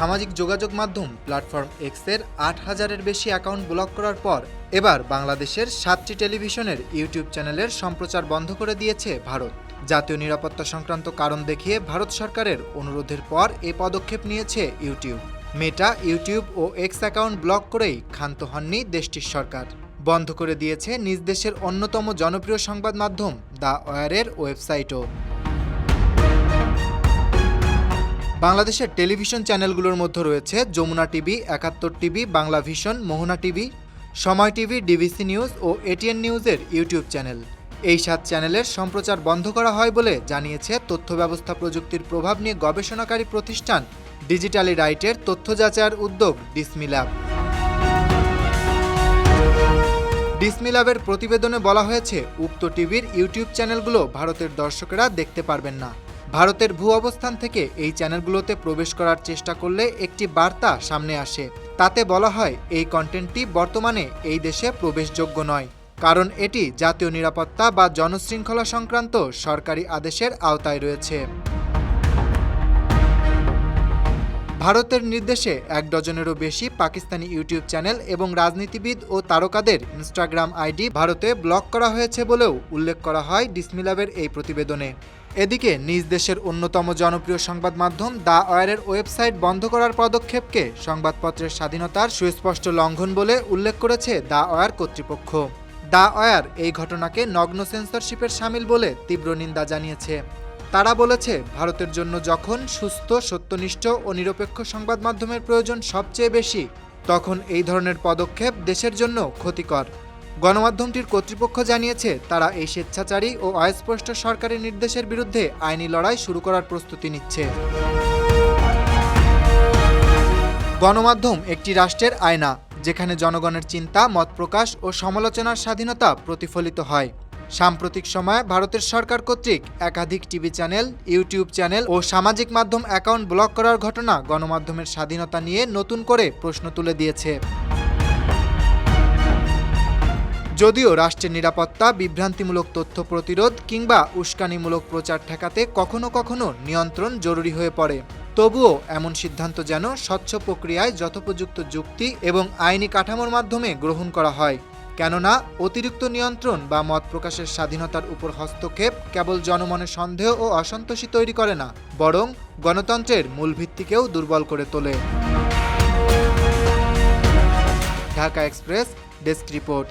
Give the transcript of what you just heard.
সামাজিক যোগাযোগ মাধ্যম প্ল্যাটফর্ম এক্সের ৮,০০০-এর বেশি অ্যাকাউন্ট ব্লক করার পর এবার বাংলাদেশের ৭টি টেলিভিশনের ইউটিউব চ্যানেলের সম্প্রচার বন্ধ করে দিয়েছে ভারত। জাতীয় নিরাপত্তা সংক্রান্ত কারণ দেখিয়ে ভারত সরকারের অনুরোধের পর এ পদক্ষেপ নিয়েছে ইউটিউব। মেটা, ইউটিউব ও এক্স অ্যাকাউন্ট ব্লক করেই ক্ষান্ত হননি দেশটির সরকার। বন্ধ করে দিয়েছে নিজ দেশের অন্যতম জনপ্রিয় সংবাদ মাধ্যম দ্য ওয়্যারের ওয়েবসাইটও। বাংলাদেশের টেলিভিশন চ্যানেলগুলোর মধ্যে রয়েছে Jamuna TV, ৭১ TV, Bangla vision, Mohona TV, Somoy TV, DBC news ও এটিএন নিউজের ইউটিউব চ্যানেল। এই ৭ চ্যানেলের সম্প্রচার বন্ধ করা হয় বলে জানিয়েছে তথ্য ব্যবস্থা প্রযুক্তির প্রভাব নিয়ে গবেষণাকারী প্রতিষ্ঠান ডিজিটালি রাইটের তথ্য যাচাইয়ের উদ্যোগ ডিসমি ল্যাব। ডিসমি ল্যাবের প্রতিবেদনে বলা হয়েছে, উক্ত টিভির ইউটিউব চ্যানেলগুলো ভারতের দর্শকেরা দেখতে পারবেন না। ভারতের ভূ অবস্থান থেকে এই চ্যানেলগুলোতে প্রবেশ করার চেষ্টা করলে একটি বার্তা সামনে আসে। তাতে বলা হয় এই কন্টেন্টটি বর্তমানে এই দেশে প্রবেশযোগ্য নয়, কারণ এটি জাতীয় নিরাপত্তা বা জনশৃঙ্খলা সংক্রান্ত সরকারি আদেশের আওতায় রয়েছে। ভারতের নির্দেশে ১ ডজনেরও বেশি পাকিস্তানি ইউটিউব চ্যানেল এবং রাজনীতিবিদ ও তারকাদের ইনস্টাগ্রাম আইডি ভারতে ব্লক করা হয়েছে বলেও উল্লেখ করা হয় ডিসমি ল্যাবের এই প্রতিবেদনে। এদিকে নিজ দেশের অন্যতম জনপ্রিয় সংবাদ মাধ্যম দ্য ওয়্যারের ওয়েবসাইট বন্ধ করার পদক্ষেপকে সংবাদপত্রের স্বাধীনতার সুস্পষ্ট লঙ্ঘন বলে উল্লেখ করেছে দ্য ওয়্যার কর্তৃপক্ষ। দ্য ওয়্যার এই ঘটনাকে নগ্ন সেন্সরশিপের শামিল বলে তীব্র নিন্দা জানিয়েছে। তারা বলেছে, ভারতের জন্য যখন সুস্থ, সত্যনিষ্ঠ ও নিরপেক্ষ সংবাদ মাধ্যমের প্রয়োজন সবচেয়ে বেশি, তখন এই ধরনের পদক্ষেপ দেশের জন্য ক্ষতিকর। গণমাধ্যমটির কর্তৃপক্ষ জানিয়েছে, তারা এই স্বেচ্ছাচারী ও অস্পষ্ট সরকারি নির্দেশের বিরুদ্ধে আইনি লড়াই শুরু করার প্রস্তুতি নিচ্ছে। গণমাধ্যম একটি রাষ্ট্রের আয়না, যেখানে জনগণের চিন্তা, মত প্রকাশ ও সমালোচনার স্বাধীনতা প্রতিফলিত হয়। সাম্প্রতিক সময়ে ভারতের সরকার কর্তৃক একাধিক টিভি চ্যানেল, ইউটিউব চ্যানেল ও সামাজিক মাধ্যম অ্যাকাউন্ট ব্লক করার ঘটনা গণমাধ্যমের স্বাধীনতা নিয়ে নতুন করে প্রশ্ন তুলে দিয়েছে। যদিও রাষ্ট্রের নিরাপত্তা, বিভ্রান্তিমূলক তথ্য প্রতিরোধ কিংবা উস্কানিমূলক প্রচার ঠেকাতে কখনো কখনো নিয়ন্ত্রণ জরুরি হয়ে পড়ে, তবুও এমন সিদ্ধান্ত যেন স্বচ্ছ প্রক্রিয়ায় যথোপযুক্ত যুক্তি এবং আইনি কাঠামোর মাধ্যমে গ্রহণ করা হয়। কেননা অতিরিক্ত নিয়ন্ত্রণ বা মত প্রকাশের স্বাধীনতার উপর হস্তক্ষেপ কেবল জনমনে সন্দেহ ও অসন্তোষই তৈরি করে না, বরং গণতন্ত্রের মূল ভিত্তিকেও দুর্বল করে তোলে। Dhaka express desk report.